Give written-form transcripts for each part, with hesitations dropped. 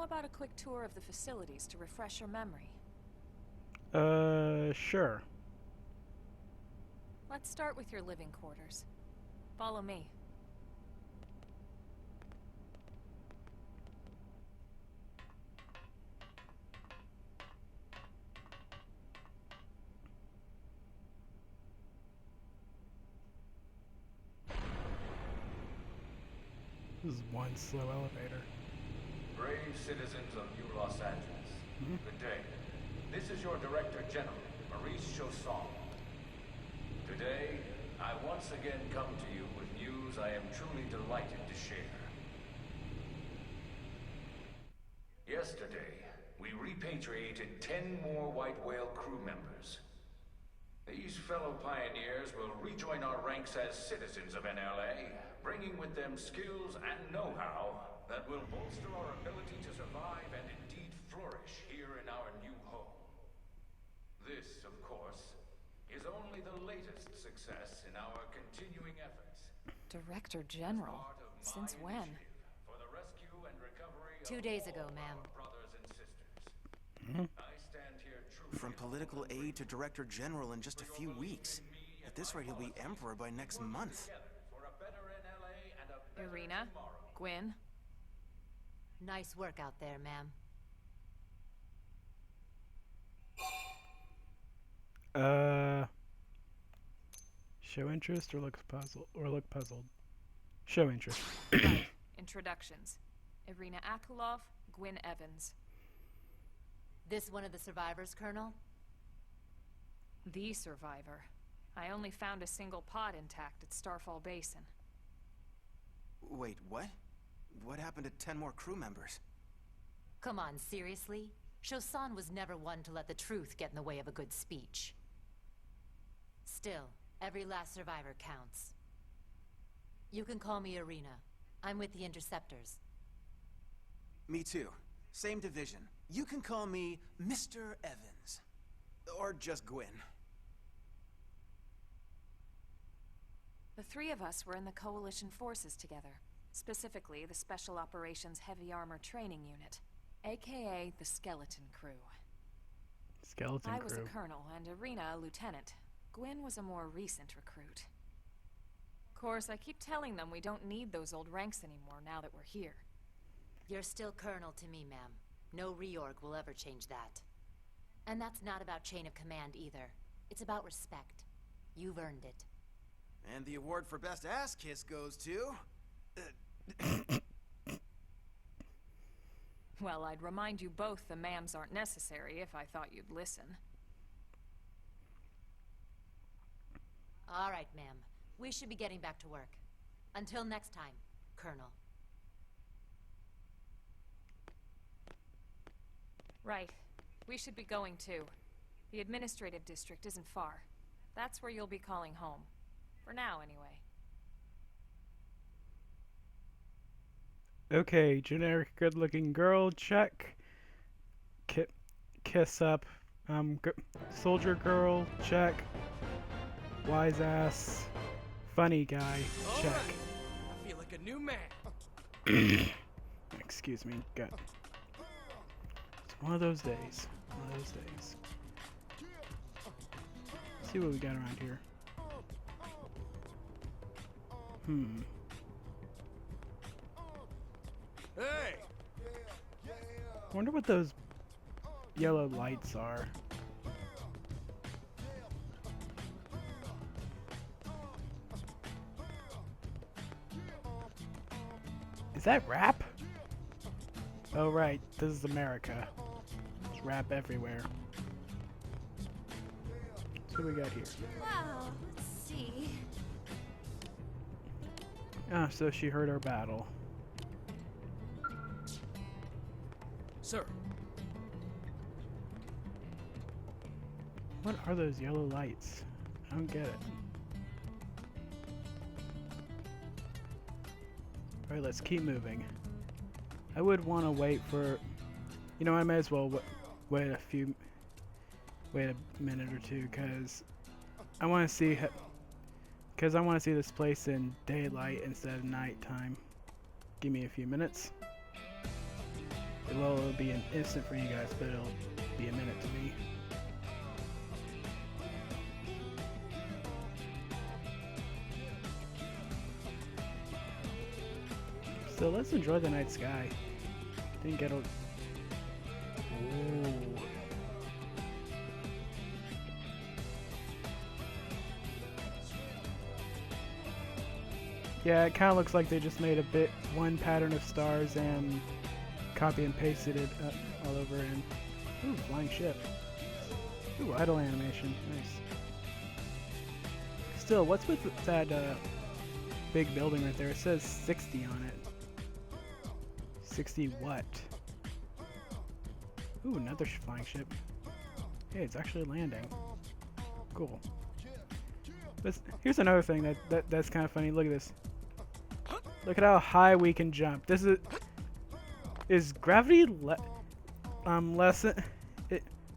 How about a quick tour of the facilities to refresh your memory? Sure. Let's start with your living quarters. Follow me. This is one slow elevator. Brave citizens of New Los Angeles, good day. This is your Director General, Maurice Chausson. Today, I once again come to you with news I am truly delighted to share. Yesterday, we repatriated 10 more White Whale crew members. These fellow pioneers will rejoin our ranks as citizens of NLA, bringing with them skills and know-how that will bolster our ability to survive and indeed flourish here in our new home. This, of course, is only the latest success in our continuing efforts. Director General? Since when? For the rescue and recovery of 2 days ago, all ma'am. our brothers and sisters. I stand here truly From political aide to director general in just a few weeks. At this rate, he'll be emperor by next month. for a better NLA and a better Irina? tomorrow. Gwyn? Nice work out there, ma'am. Show interest or look puzzled? Show interest. Right. Introductions. Irina Akulov, Gwyn Evans. This one of the survivors, Colonel? The survivor. I only found a single pod intact at Starfall Basin. Wait, what? What happened to 10 more crew members? Come on, seriously? Chausson was never one to let the truth get in the way of a good speech. Still, every last survivor counts. You can call me Irina. I'm with the Interceptors. Me too. Same division. You can call me Mr. Evans. Or just Gwyn. The three of us were in the Coalition forces together. Specifically, the Special Operations Heavy Armor Training Unit, aka the Skeleton Crew. Skeleton I crew. was a colonel and Irina a lieutenant. Gwyn was a more recent recruit. Of course, I keep telling them we don't need those old ranks anymore now that we're here. You're still Colonel to me, ma'am. No reorg will ever change that. And that's not about chain of command either. It's about respect. You've earned it. And the award for best ass kiss goes to... Well, I'd remind you both the ma'ams aren't necessary if I thought you'd listen. All right, ma'am. We should be getting back to work. Until next time, Colonel. Right. We should be going too. The administrative district isn't far. That's where you'll be calling home. For now, anyway. Okay, generic good-looking girl, check. Kiss up. Soldier girl, check. Wise ass. Funny guy, check. I feel like a new man. Excuse me, gut. It's one of those days. One of those days. Let's see what we got around here. Hey! Wonder what those yellow lights are. Is that rap? Oh right, this is America. There's rap everywhere. So what we got here? Wow, let's see. Ah, so she heard our battle. Sir, What are those yellow lights? I don't get it. Alright, let's keep moving. I would want to wait for... You know, I may as well wait a minute or two, because I want to see... Because I want to see this place in daylight instead of nighttime. Give me a few minutes. well, it'll be an instant for you guys, but it'll be a minute to me. So let's enjoy the night sky. Didn't get a... Ooh. Yeah, it kind of looks like they just made one pattern of stars and copy and pasted it all over and... Ooh, flying ship. Ooh, idle animation. Nice. Still, what's with that big building right there? It says 60 on it. 60 what? Ooh, another flying ship. Hey, it's actually landing. Cool. But here's another thing that's kind of funny. Look at this. Look at how high we can jump. This is gravity less?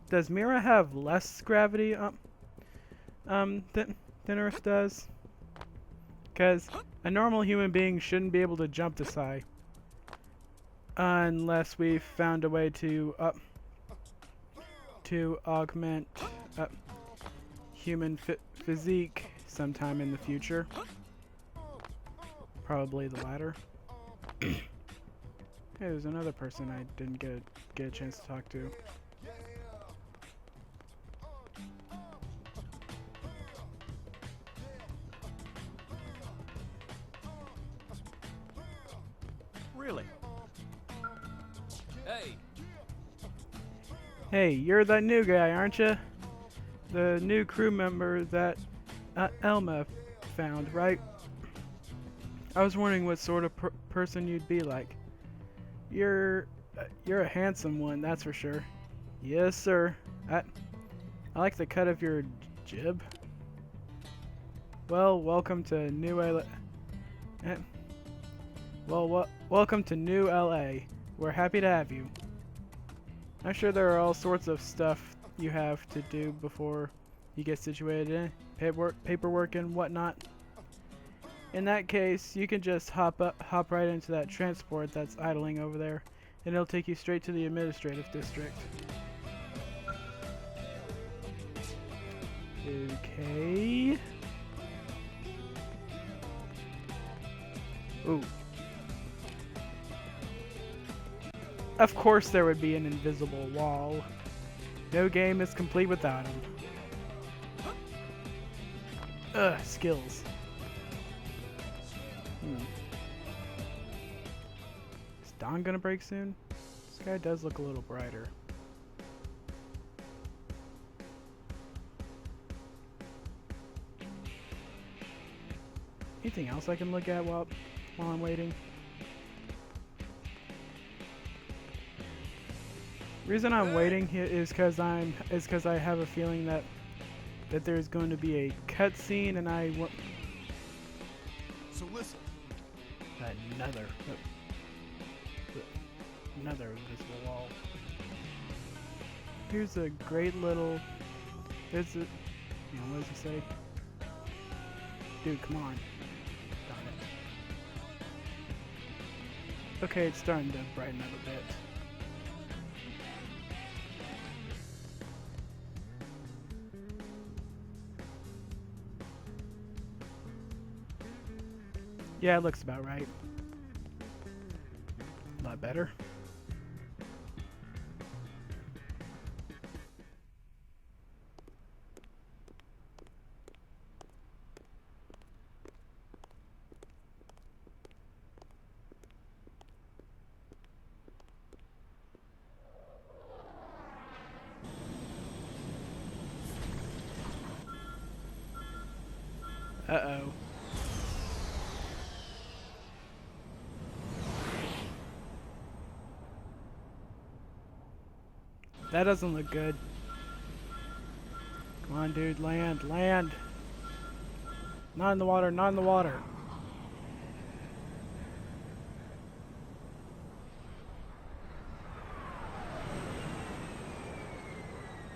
Does Mira have less gravity than Earth does? Because a normal human being shouldn't be able to jump this high unless we found a way to augment human physique sometime in the future. Probably the latter. Hey, there's another person I didn't get a chance to talk to. Really? Hey, Hey, you're that new guy, aren't you? The new crew member that Elma found, right? I was wondering what sort of person you'd be like. You're a handsome one, that's for sure. Yes, sir. I like the cut of your jib. Well, welcome to New LA. Welcome to New LA. We're happy to have you. I'm sure there are all sorts of stuff you have to do before you get situated in paperwork and whatnot. In that case, you can just hop right into that transport that's idling over there, and it'll take you straight to the administrative district. Okay. Ooh. Of course there would be an invisible wall. No game is complete without him. Ugh, skills. Is dawn gonna break soon? This guy does look a little brighter. Anything else I can look at while I'm waiting? The reason I'm waiting here is because I have a feeling that there's going to be a cutscene, and I want. So listen. Another invisible wall. Here's a great little. There's a. What does he say? Dude, come on. Darn it. Okay, it's starting to brighten up a bit. Yeah, it looks about right. A lot better. Uh-oh. That doesn't look good. Come on, dude, land, land. Not in the water, not in the water.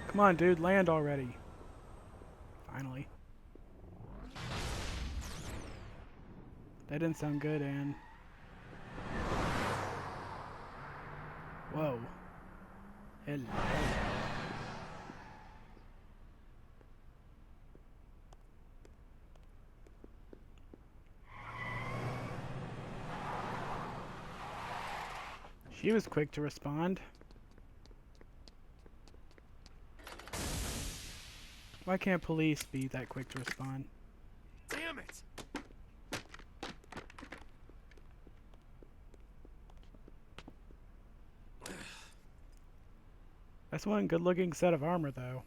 Come on, dude, land already. Finally. That didn't sound good, Anne. Whoa. Hello. She was quick to respond. Why can't police be that quick to respond? Damn it! That's one good-looking set of armor, though.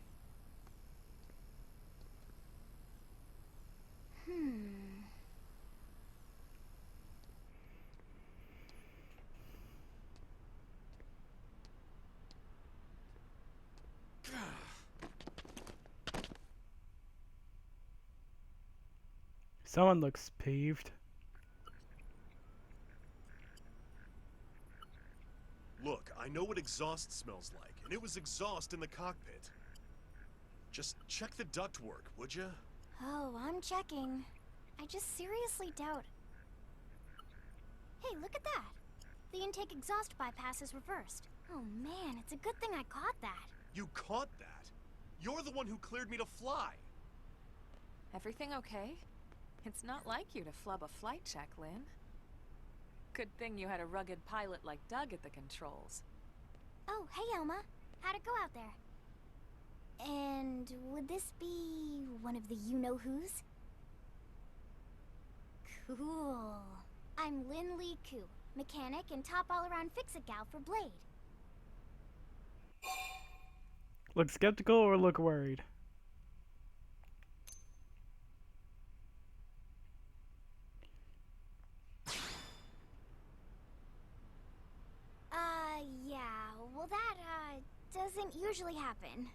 Someone looks peeved. Look, I know what exhaust smells like, and it was exhaust in the cockpit. Just check the ductwork, would ya? Oh, I'm checking. I just seriously doubt... Hey, look at that! The intake exhaust bypass is reversed. Oh man, it's a good thing I caught that. You caught that? You're the one who cleared me to fly. Everything okay? It's not like you to flub a flight check, Lynn. Good thing you had a rugged pilot like Doug at the controls. Oh, hey Elma. How'd it go out there? And would this be one of the you-know-who's? Cool. I'm Lynn Lee Koo, mechanic and top all-around fix-it gal for Blade. Look skeptical or look worried? Yeah. Well, that, doesn't usually happen.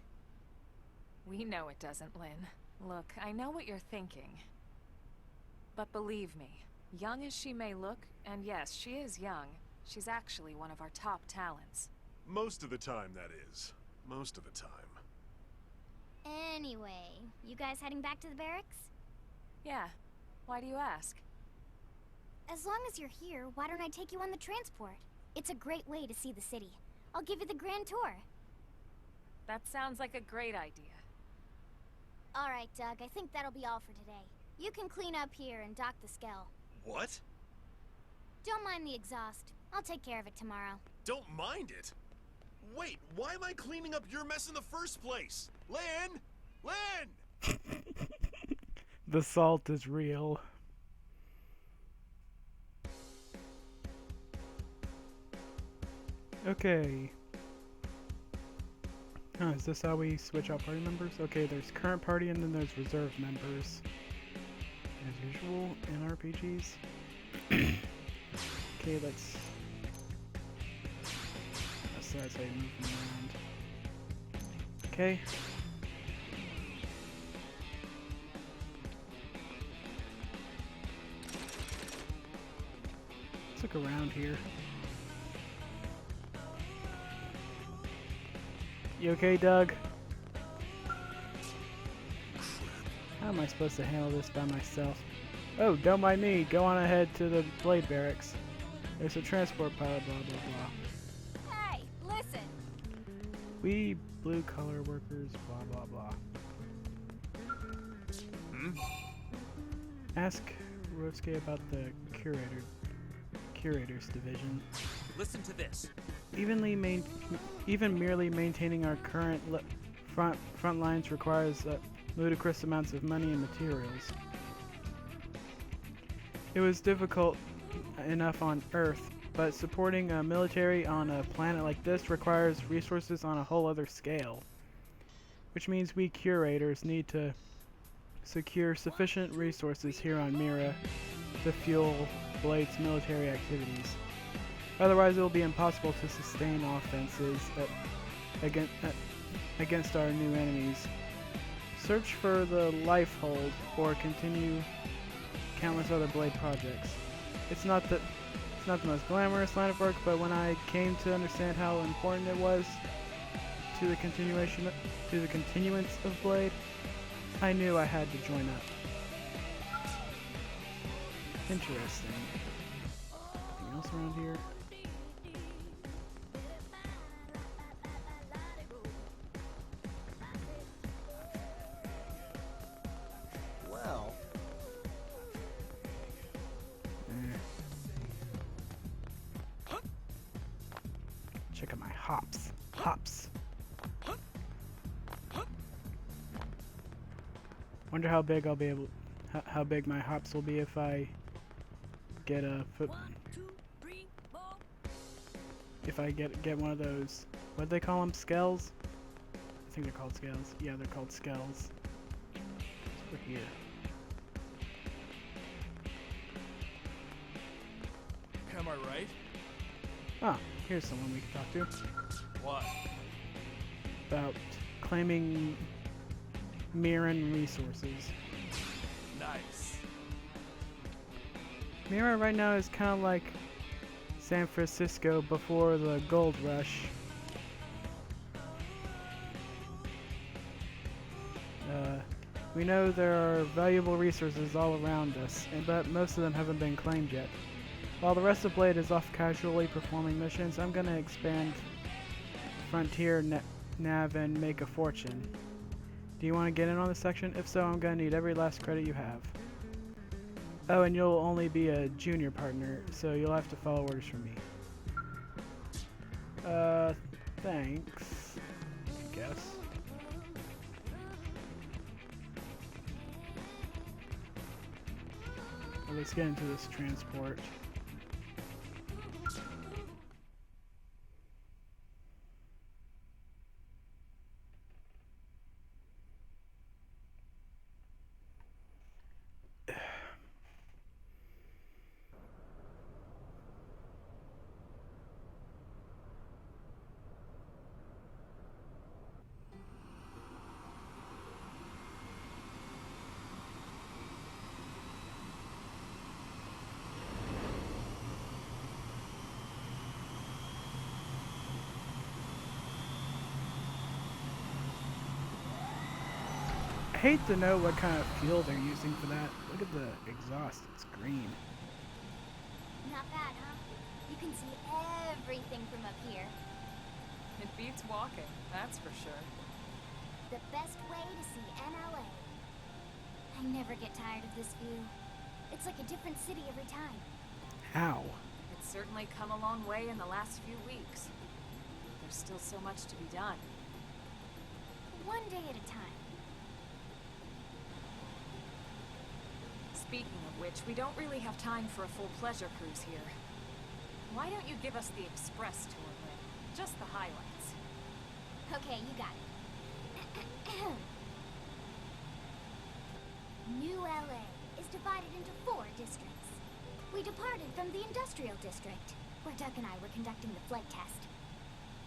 We know it doesn't, Lynn. Look, I know what you're thinking. But believe me, young as she may look, and yes, she is young, she's actually one of our top talents. Most of the time, that is. Most of the time. Anyway, you guys heading back to the barracks? Yeah. Why do you ask? As long as you're here, why don't I take you on the transport? It's a great way to see the city. I'll give you the grand tour. That sounds like a great idea. All right, Doug, I think that'll be all for today. You can clean up here and dock the Skell. What? Don't mind the exhaust. I'll take care of it tomorrow. Don't mind it? Wait, why am I cleaning up your mess in the first place? Lynn! Lynn! The salt is real. Okay. Oh, is this how we switch out party members? Okay, there's current party and then there's reserve members. As usual in RPGs. Okay, let's that's how you move them around. Okay. Let's look around here. You okay, Doug? How am I supposed to handle this by myself? Oh, don't mind me. Go on ahead to the Blade Barracks. There's a transport pilot, blah, blah, blah. Hey, listen! We blue-collar workers, blah, blah, blah. Ask Rotsuke about the Curator's division. Listen to this. Even merely maintaining our current front lines requires ludicrous amounts of money and materials. It was difficult enough on Earth, but supporting a military on a planet like this requires resources on a whole other scale. Which means we curators need to secure sufficient resources here on Mira to fuel Blade's military activities. Otherwise, it will be impossible to sustain offenses against our new enemies. Search for the Lifehold or continue countless other Blade projects. It's not the most glamorous line of work, but when I came to understand how important it was to the continuance of Blade, I knew I had to join up. Interesting. Anything else around here? Check out my hops. Hops. Wonder how big I'll be able, how big my hops will be if I get a foot. 1, 2, 3, 4. If I get one of those, what do they call them? Scales? I think they're called scales. Yeah, they're called scales. Over here. Am I right? Ah, here's someone we can talk to What? about claiming Mirren resources. Nice. Mira right now is kind of like San Francisco before the gold rush. We know there are valuable resources all around us, but most of them haven't been claimed yet. While the rest of Blade is off casually performing missions, I'm gonna expand Frontier Nav and make a fortune. Do you want to get in on this section? If so, I'm gonna need every last credit you have. Oh, and you'll only be a junior partner, so you'll have to follow orders from me. Thanks. I guess. Well, let's get into this transport. I hate to know what kind of fuel they're using for that. Look at the exhaust, it's green. Not bad, huh? You can see everything from up here. It beats walking, that's for sure. The best way to see NLA. I never get tired of this view. It's like a different city every time. How? It's certainly come a long way in the last few weeks. There's still so much to be done. One day at a time. Speaking of which, we don't really have time for a full pleasure cruise here. Why don't you give us the express tour, Lynn? Just the highlights. Okay, you got it. New LA is divided into 4 districts. We departed from the industrial district, where Doug and I were conducting the flight test.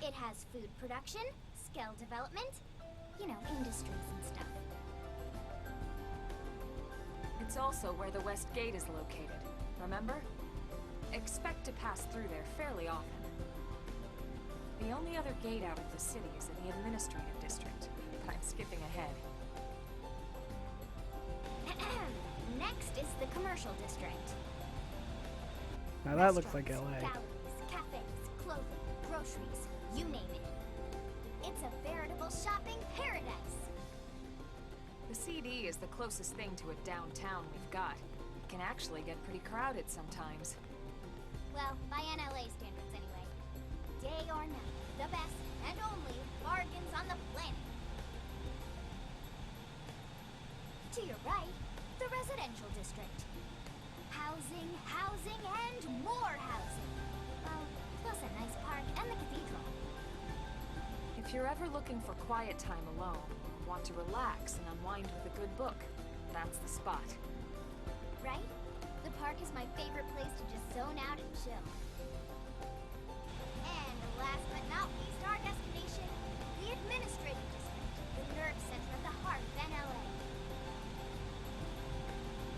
It has food production, skill development, you know, industries and stuff. It's also where the West Gate is located, remember? Expect to pass through there fairly often. The only other gate out of the city is in the administrative district, but I'm skipping ahead. Next is the commercial district. Now that looks like Restaurants, LA. galleries, cafes, clothing, groceries, you name it. It's a veritable shopping paradise. The CD is the closest thing to a downtown we've got. It can actually get pretty crowded sometimes. Well, by NLA standards anyway. Day or night, the best and only bargains on the planet. To your right, the residential district. Housing, housing, and more housing. Well, plus a nice park and the cathedral. If you're ever looking for quiet time alone, or want to relax and unwind with a good book, that's the spot. Right? The park is my favorite place to just zone out and chill. And last but not least, our destination, the administrative district, the nerve center of the heart of NLA.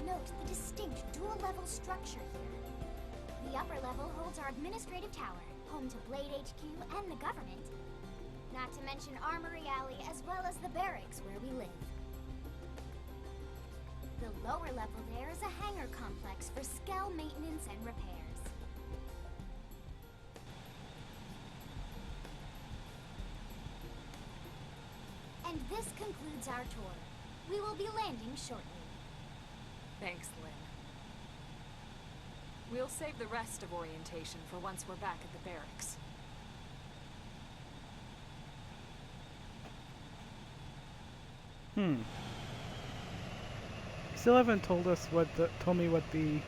Note the distinct dual-level structure here. The upper level holds our administrative tower, home to Blade HQ and the government. Not to mention Armory Alley as well as the barracks where we live. The lower level there is a hangar complex for Skell maintenance and repairs. And this concludes our tour. We will be landing shortly. Thanks, Lynn. We'll save the rest of orientation for once we're back at the barracks. Hmm. Still haven't told us told me what the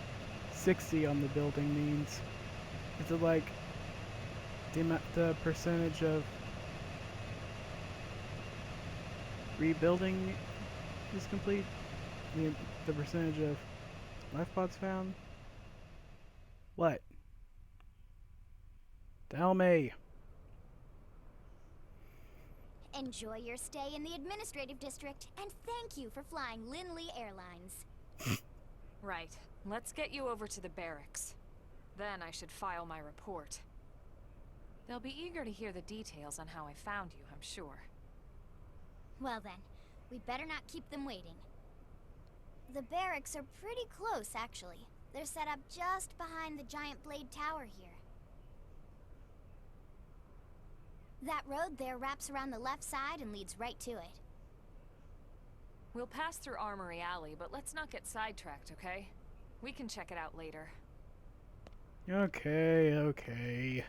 60 on the building means. Is it like the percentage of rebuilding is complete? The percentage of life pods found? What? Tell me. Enjoy your stay in the administrative district, and thank you for flying Lindley Airlines. Right. Let's get you over to the barracks. Then I should file my report. They'll be eager to hear the details on how I found you, I'm sure. Well then, we better not keep them waiting. The barracks are pretty close, actually. They're set up just behind the giant blade tower here. That road there wraps around the left side and leads right to it. We'll pass through Armory Alley, but let's not get sidetracked, okay? We can check it out later. Okay, okay.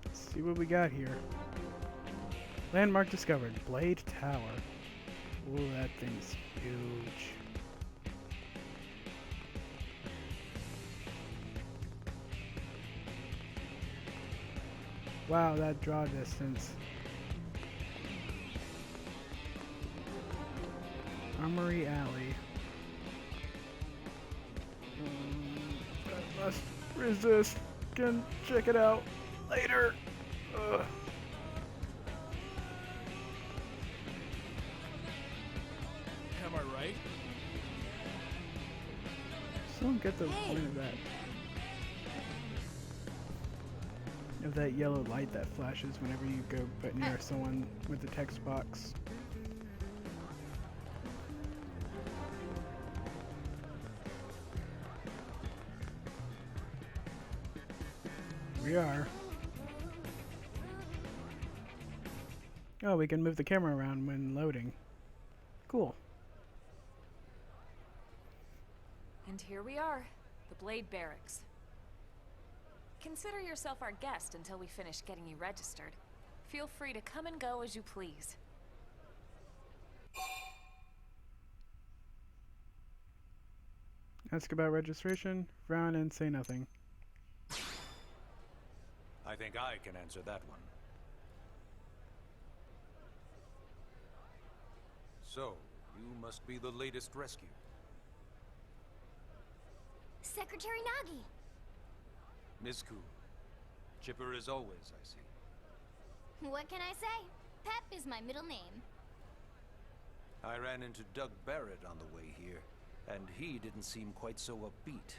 Let's see what we got here. Landmark discovered. Blade Tower. Ooh, that thing's huge. Wow, that draw distance. Armory Alley. I must resist. Can check it out later. Ugh. Am I right? Still don't get the point of that. Of that yellow light that flashes whenever you go but near someone with the text box. We are. Oh, we can move the camera around when loading. Cool. And here we are, the Blade Barracks. Consider yourself our guest until we finish getting you registered. Feel free to come and go as you please. Ask about registration, frown, and say nothing. I think I can answer that one. So, you must be the latest rescue. Secretary Nagi! Miss Ku. Chipper as always, I see. What can I say? Pep is my middle name. I ran into Doug Barrett on the way here, and he didn't seem quite so upbeat.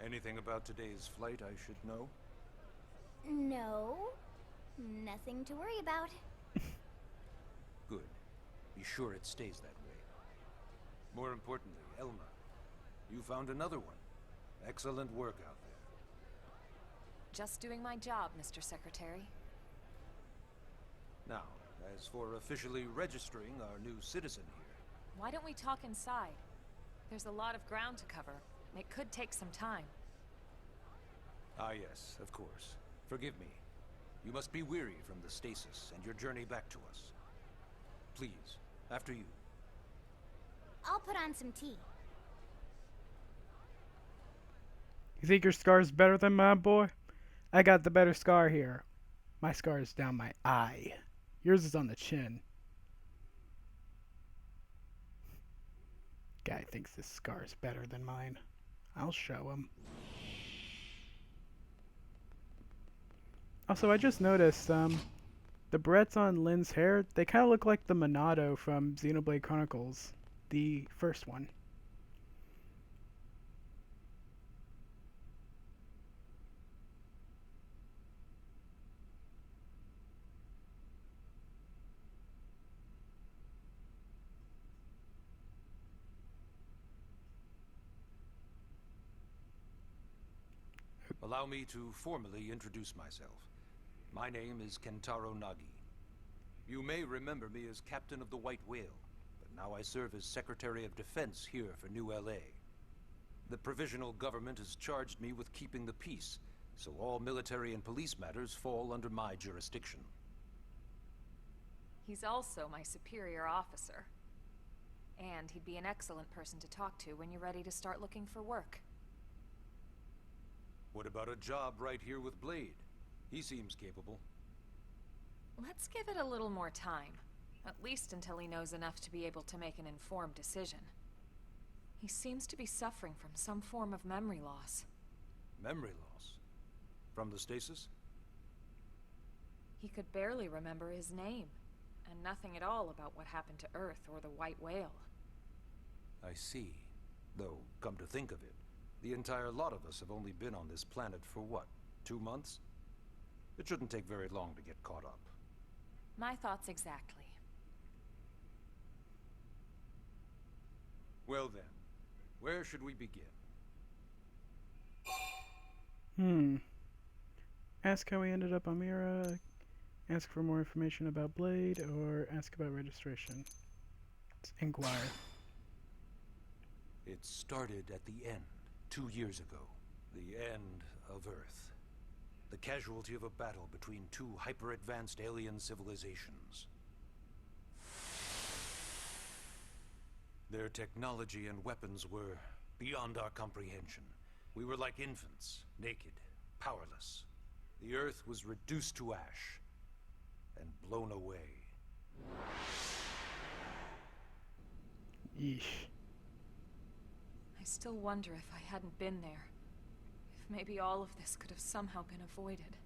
Anything about today's flight I should know? No. Nothing to worry about. Good. Be sure it stays that way. More importantly, Elma, you found another one. Excellent work out there. Just doing my job, Mr. Secretary. Now, as for officially registering our new citizen here... Why don't we talk inside? There's a lot of ground to cover. It could take some time. Ah yes, of course. Forgive me. You must be weary from the stasis and your journey back to us. Please, after you. I'll put on some tea. You think your scar's better than mine, boy? I got the better scar here. My scar is down my eye. Yours is on the chin. Guy thinks this scar is better than mine. I'll show him. Also, I just noticed, the barrettes on Lynn's hair, they kind of look like the Monado from Xenoblade Chronicles, the first one. Allow me to formally introduce myself. My name is Kentaro Nagi. You may remember me as Captain of the White Whale, but now I serve as Secretary of Defense here for New LA. The provisional government has charged me with keeping the peace, so all military and police matters fall under my jurisdiction. He's also my superior officer. And he'd be an excellent person to talk to when you're ready to start looking for work. What about a job right here with Blade? He seems capable. Let's give it a little more time. At least until he knows enough to be able to make an informed decision. He seems to be suffering from some form of memory loss. Memory loss? From the stasis? He could barely remember his name, and nothing at all about what happened to Earth or the White Whale. I see. Though, come to think of it, the entire lot of us have only been on this planet for what, 2 months? It shouldn't take very long to get caught up. My thoughts exactly. Well then, where should we begin? Ask how we ended up on Mira, ask for more information about Blade, or ask about registration. Let's inquire. It started at the end, 2 years ago. The end of Earth. The casualty of a battle between two hyper-advanced alien civilizations. Their technology and weapons were beyond our comprehension. We were like infants, naked, powerless. The Earth was reduced to ash and blown away. Yeesh. I still wonder if I hadn't been there. If maybe all of this could have somehow been avoided.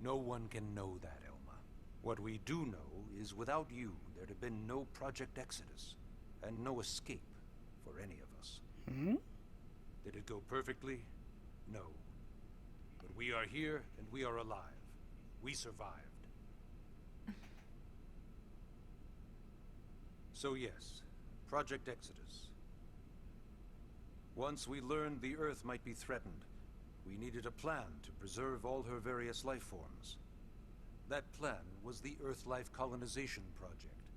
No one can know that, Elma. What we do know is without you, there'd have been no Project Exodus, and no escape for any of us. Did it go perfectly? No. But we are here, and we are alive. We survived. So yes, Project Exodus. Once we learned the Earth might be threatened, we needed a plan to preserve all her various life forms. That plan was the Earth Life Colonization Project,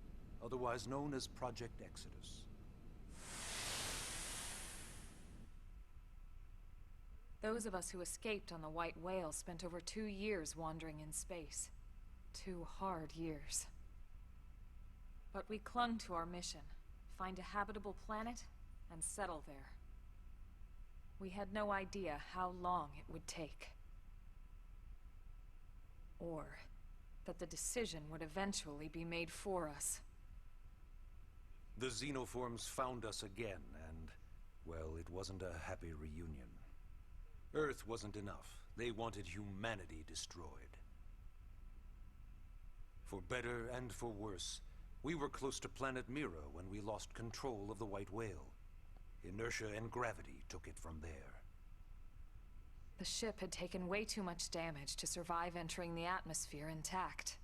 otherwise known as Project Exodus. Those of us who escaped on the White Whale spent over 2 years wandering in space. 2 hard years. But we clung to our mission, find a habitable planet and settle there. We had no idea how long it would take. Or that the decision would eventually be made for us. The xenoforms found us again, and, well, it wasn't a happy reunion. Earth wasn't enough. They wanted humanity destroyed. For better and for worse, we were close to planet Mira when we lost control of the White Whale. Inertia and gravity took it from there. The ship had taken way too much damage to survive entering the atmosphere intact.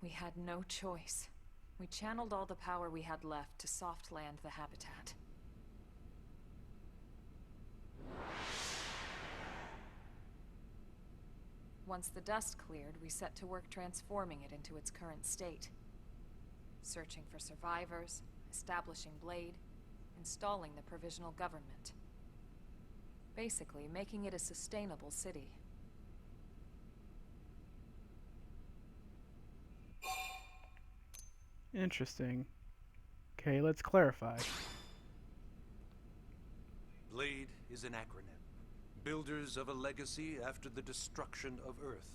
We had no choice. We channeled all the power we had left to soft land the habitat. Once the dust cleared, we set to work transforming it into its current state. Searching for survivors, establishing Blade, installing the provisional government. Basically, making it a sustainable city. Interesting. Okay, let's clarify. Blade is an acronym. Builders of a legacy after the destruction of Earth.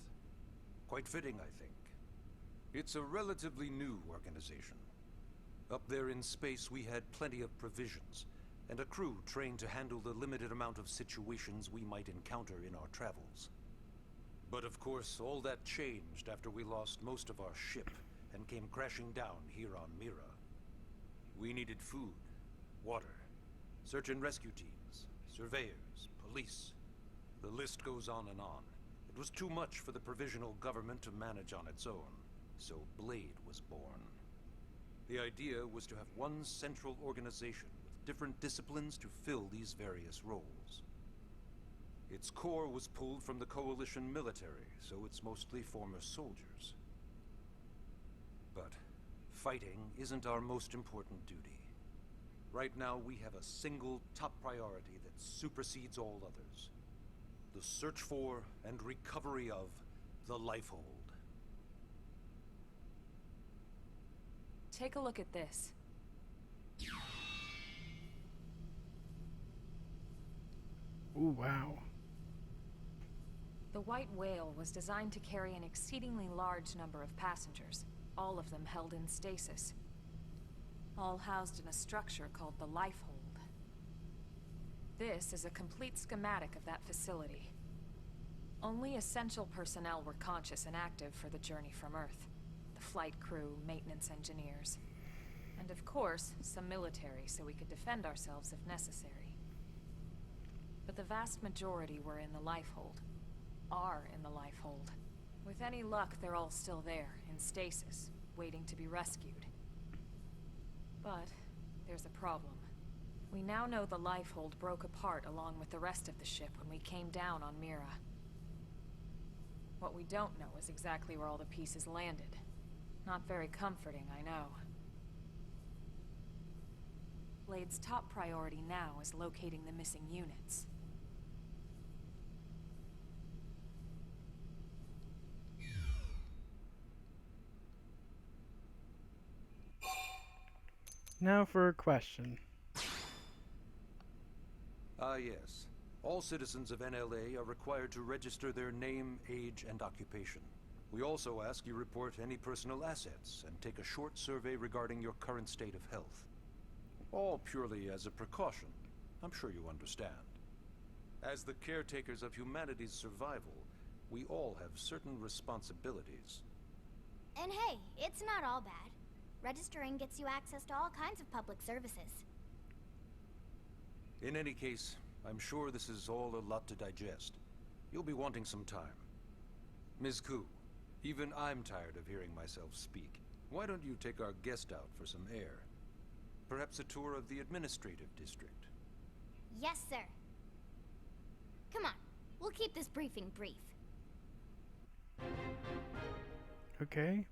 Quite fitting, I think. It's a relatively new organization. Up there in space, we had plenty of provisions, and a crew trained to handle the limited amount of situations we might encounter in our travels. But of course, all that changed after we lost most of our ship and came crashing down here on Mira. We needed food, water, search and rescue teams, surveyors, police. The list goes on and on. It was too much for the provisional government to manage on its own, so Blade was born. The idea was to have one central organization with different disciplines to fill these various roles. Its core was pulled from the Coalition military, so it's mostly former soldiers. But fighting isn't our most important duty. Right now, we have a single top priority that supersedes all others. the search for and recovery of the Lifehold. Take a look at this. Ooh, wow. The White Whale was designed to carry an exceedingly large number of passengers, all of them held in stasis. All housed in a structure called the Lifehold. This is a complete schematic of that facility. Only essential personnel were conscious and active for the journey from Earth. The flight crew, maintenance engineers, and of course, some military so we could defend ourselves if necessary. But the vast majority were in the Lifehold. Are in the Lifehold. With any luck, they're all still there, in stasis, waiting to be rescued. But there's a problem. We now know the Lifehold broke apart along with the rest of the ship when we came down on Mira. What we don't know is exactly where all the pieces landed. Not very comforting, I know. Blade's top priority now is locating the missing units. Now for a question. Yes. All citizens of NLA are required to register their name, age, and occupation. We also ask you report any personal assets and take a short survey regarding your current state of health. All purely as a precaution. I'm sure you understand. As the caretakers of humanity's survival, we all have certain responsibilities. And hey, it's not all bad. Registering gets you access to all kinds of public services. In any case, I'm sure this is all a lot to digest. You'll be wanting some time. Ms. Koo, even I'm tired of hearing myself speak. Why don't you take our guest out for some air? Perhaps a tour of the administrative district. Yes, sir. Come on, we'll keep this briefing brief. Okay.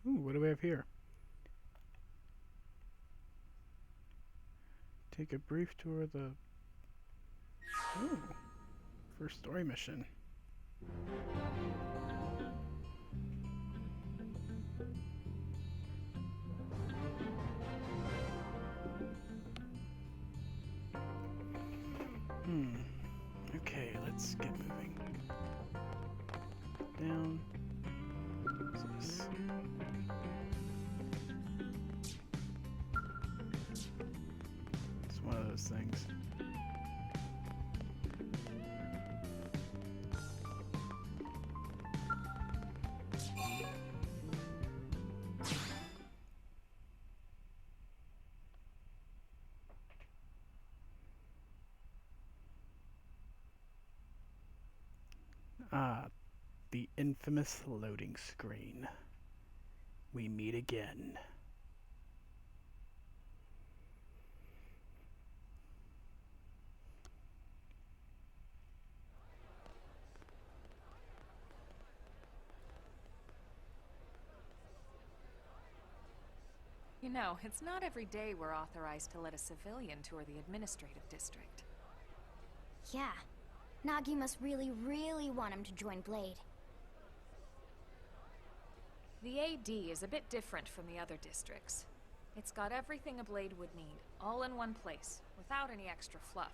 Ooh, what do we have here? Take a brief tour of the... Ooh. First story mission. Okay, let's get moving. Down. What's this? It's one of those things. Ah, the infamous loading screen. We meet again. You know, it's not every day we're authorized to let a civilian tour the administrative district. Yeah. Nagi must really, really want him to join Blade. The AD is a bit different from the other districts. It's got everything a Blade would need, all in one place, without any extra fluff.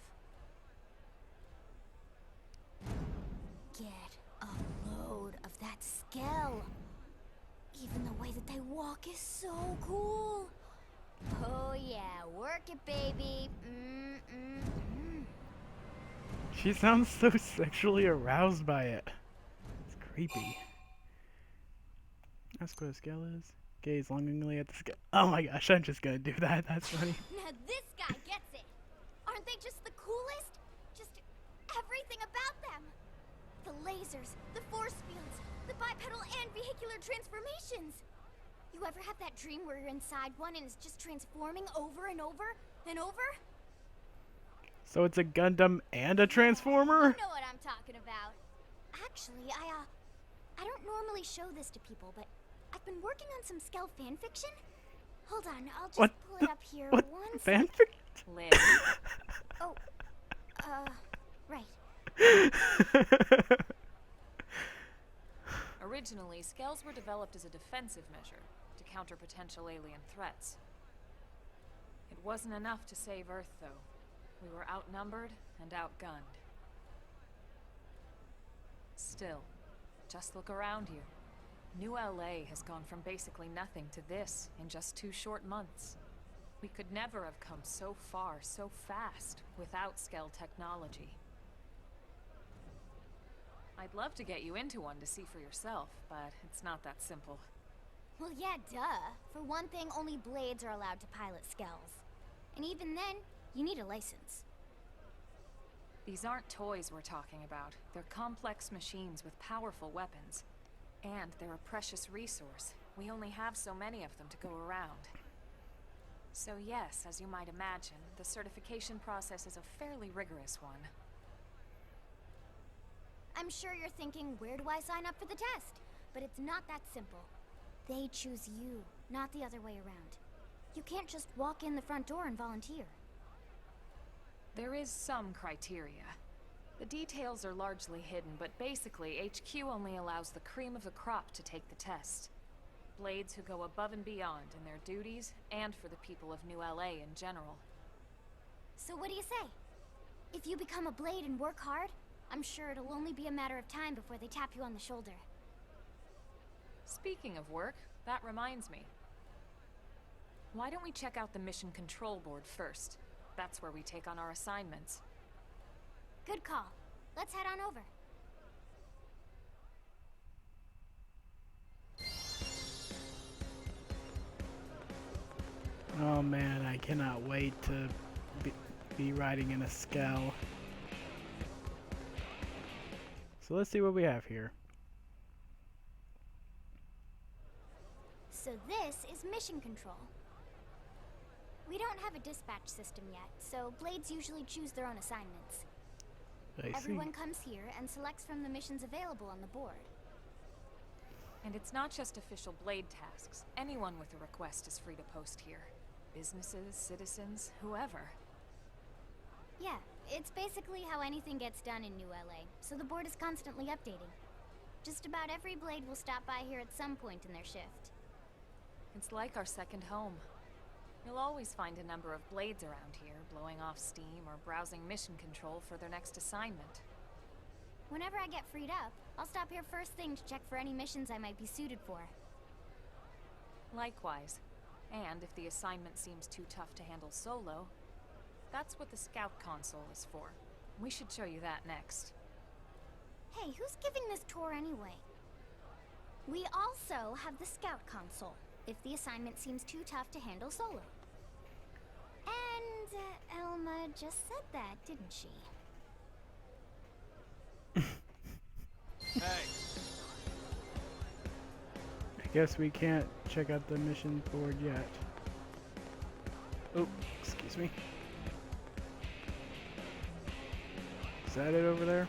Get a load of that skill. Even the way that they walk is so cool. Oh yeah, work it, baby. She sounds so sexually aroused by it. It's creepy. Ask what a scale is. Gaze longingly at the scale. Oh my gosh, I'm just gonna do that. That's funny. Now this guy gets it. Aren't they just the coolest? Just everything about them. The lasers, the force fields, the bipedal and vehicular transformations. You ever have that dream where you're inside one and it's just transforming over and over and over? So it's a Gundam and a Transformer? You know what I'm talking about. Actually, I don't normally show this to people, but I've been working on some Skell fanfiction. Hold on, I'll just pull it up here What? one Fanfic? Liz. Oh, right. Originally, scales were developed as a defensive measure to counter potential alien threats. It wasn't enough to save Earth, though. We were outnumbered and outgunned. Still, just look around you. New LA has gone from basically nothing to this in just 2 short months. We could never have come so far so fast without Skell technology. I'd love to get you into one to see for yourself, but it's not that simple. Well, yeah, duh. For one thing, only Blades are allowed to pilot Skells. And even then, you need a license. These aren't toys we're talking about. They're complex machines with powerful weapons. And they're a precious resource. We only have so many of them to go around. So yes, as you might imagine, the certification process is a fairly rigorous one. I'm sure you're thinking, where do I sign up for the test? But it's not that simple. They choose you, not the other way around. You can't just walk in the front door and volunteer. There is some criteria. The details are largely hidden, but basically, HQ only allows the cream of the crop to take the test. Blades who go above and beyond in their duties, and for the people of New LA in general. So what do you say? If you become a Blade and work hard, I'm sure it'll only be a matter of time before they tap you on the shoulder. Speaking of work, that reminds me. Why don't we check out the Mission Control Board first? That's where we take on our assignments. Good call. Let's head on over. Oh man, I cannot wait to be riding in a Skell. So let's see what we have here. So this is mission control. We don't have a dispatch system yet, so Blades usually choose their own assignments. Everyone comes here and selects from the missions available on the board. And it's not just official Blade tasks. Anyone with a request is free to post here. Businesses, citizens, whoever. Yeah, it's basically how anything gets done in New LA, so the board is constantly updating. Just about every Blade will stop by here at some point in their shift. It's like our second home. You'll always find a number of Blades around here, blowing off steam or browsing mission control for their next assignment. Whenever I get freed up, I'll stop here first thing to check for any missions I might be suited for. Likewise. And if the assignment seems too tough to handle solo, that's what the Scout Console is for. We should show you that next. Hey, who's giving this tour anyway? We also have the Scout Console, if the assignment seems too tough to handle solo. And Elma just said that, didn't she? Hey. I guess we can't check out the mission board yet. Oh, excuse me. Is that it over there?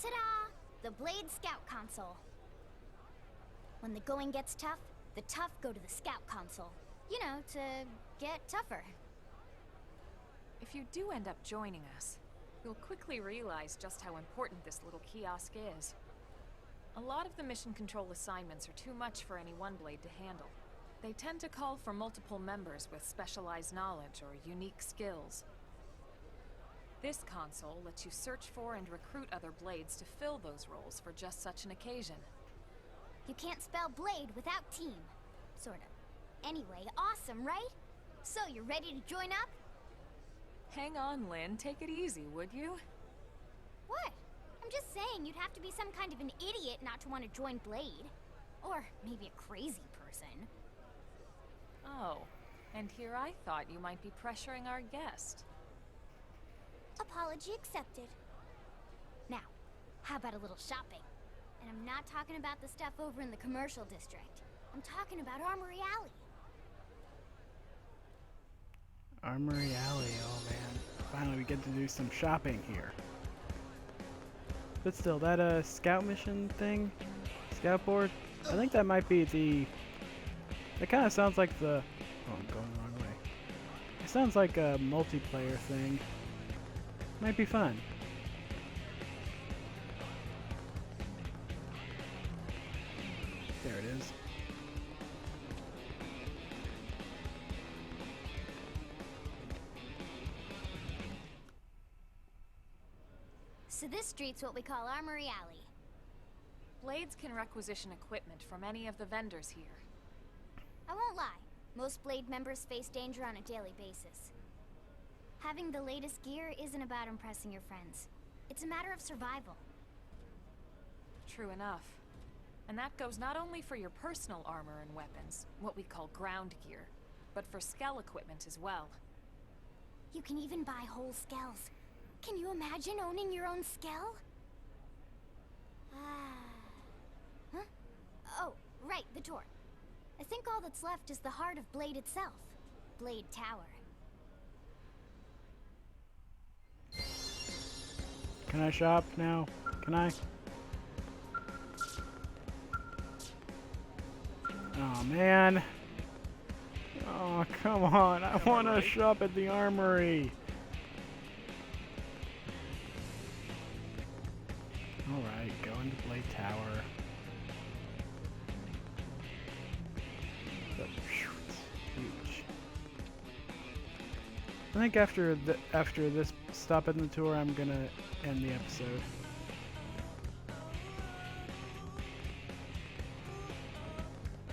Ta-da! The Blade Scout Console. When the going gets tough, the tough go to the Scout Console. You know, to get tougher. If you do end up joining us, you'll quickly realize just how important this little kiosk is. A lot of the mission control assignments are too much for any one Blade to handle. They tend to call for multiple members with specialized knowledge or unique skills. This console lets you search for and recruit other Blades to fill those roles for just such an occasion. You can't spell Blade without team. Sorta. Anyway, awesome, right? So, you ready to join up? Hang on, Lynn. Take it easy, would you? What? I'm just saying you'd have to be some kind of an idiot not to want to join Blade. Or maybe a crazy person. Oh, and here I thought you might be pressuring our guest. Apology accepted. Now, how about a little shopping? And I'm not talking about the stuff over in the commercial district. I'm talking about Armory Alley. Armory Alley, oh man. Finally we get to do some shopping here. But still, that scout mission thing, scout board, I think that might be the, that kind of sounds like the, oh I'm going the wrong way. It sounds like a multiplayer thing. Might be fun. There it is. So this street's what we call Armory Alley. Blades can requisition equipment from any of the vendors here. I won't lie, most Blade members face danger on a daily basis. Having the latest gear isn't about impressing your friends. It's a matter of survival. True enough. And that goes not only for your personal armor and weapons, what we call ground gear, but for skell equipment as well. You can even buy whole skells. Can you imagine owning your own skell? Huh? Oh, right, the tour. I think all that's left is the heart of Blade itself. Blade Tower. Can I shop now? Can I? Oh man. Oh, come on. I want to shop at the armory. Alright, go into Blade Tower. It's huge. I think after this stop in the tour, I'm gonna end the episode.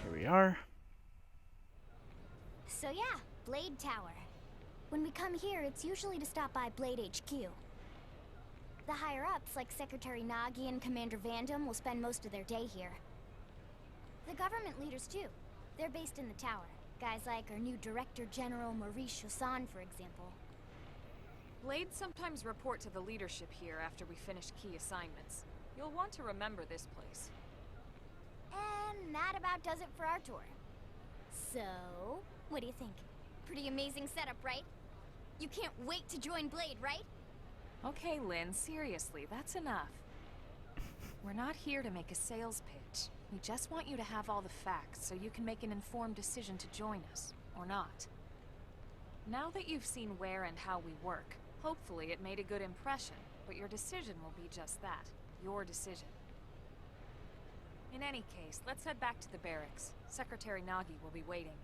Here we are. So yeah, Blade Tower. When we come here, it's usually to stop by Blade HQ. The higher-ups, like Secretary Nagi and Commander Vandam, will spend most of their day here. The government leaders, too. They're based in the tower. Guys like our new Director General Maurice Chosan, for example. Blades sometimes report to the leadership here after we finish key assignments. You'll want to remember this place. And that about does it for our tour. So, what do you think? Pretty amazing setup, right? You can't wait to join Blade, right? Okay, Lynn, seriously, that's enough. We're not here to make a sales pitch. We just want you to have all the facts so you can make an informed decision to join us, or not. Now that you've seen where and how we work, hopefully it made a good impression, but your decision will be just that, your decision. In any case, let's head back to the barracks. Secretary Nagi will be waiting.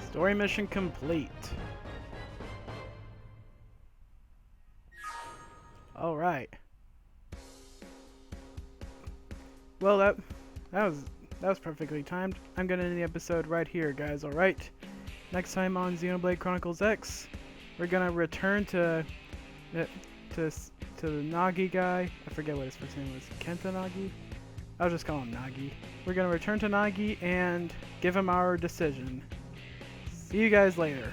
Story mission complete. All right. Well, that was perfectly timed. I'm gonna end the episode right here, guys. All right. Next time on Xenoblade Chronicles X, we're gonna return to the Nagi guy. I forget what his first name was. Kenta Nagi. I'll just call him Nagi. We're gonna return to Nagi and give him our decision. See you guys later.